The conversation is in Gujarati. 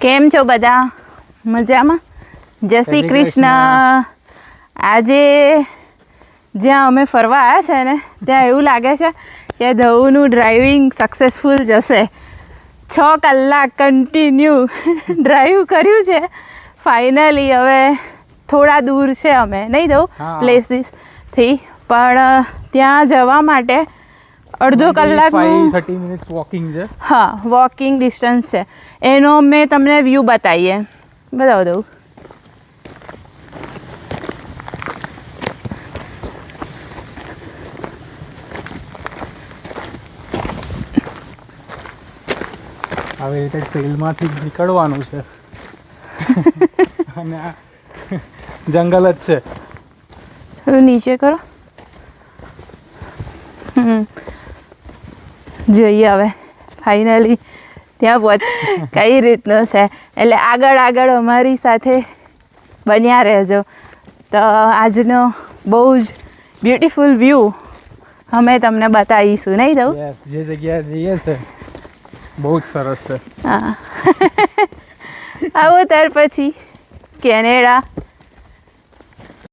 કેમ છો બધા? મજામાં? જય શ્રી કૃષ્ણ. આજે જ્યાં અમે ફરવા આવ્યા છે ને ત્યાં એવું લાગે છે કે ધઉનું ડ્રાઇવિંગ સક્સેસફુલ જશે. 6 કલાક કન્ટિન્યુ ડ્રાઈવ કર્યું છે. ફાઇનલી હવે થોડા દૂર છે અમે નહીં દઉં પ્લેસીસથી, પણ ત્યાં જવા માટે અડધો કલાકનું 30 મિનિટ્સ વોકિંગ છે. હા, વોકિંગ ડિસ્ટન્સ છે. એનો મેં તમને વ્યૂ બતાવીએ, બતાવી દઉં. આવી રીતે ટ્રેલમાંથી નીકળવાનું છે અને આ જંગલ જ છે. થોડું નીચે કરો. જોઈએ હવે ફાઇનલી ત્યાં કઈ રીતનું છે. એટલે આગળ અમારી સાથે બન્યા રહેજો. તો આજનો બહુ જ બ્યુટિફુલ વ્યૂ અમે તમને બતાવીશું નહીં દઉં. જે જગ્યાએ જઈએ છે બહુ જ સરસ છે. હા આવો ત્યાર પછી કેનેડા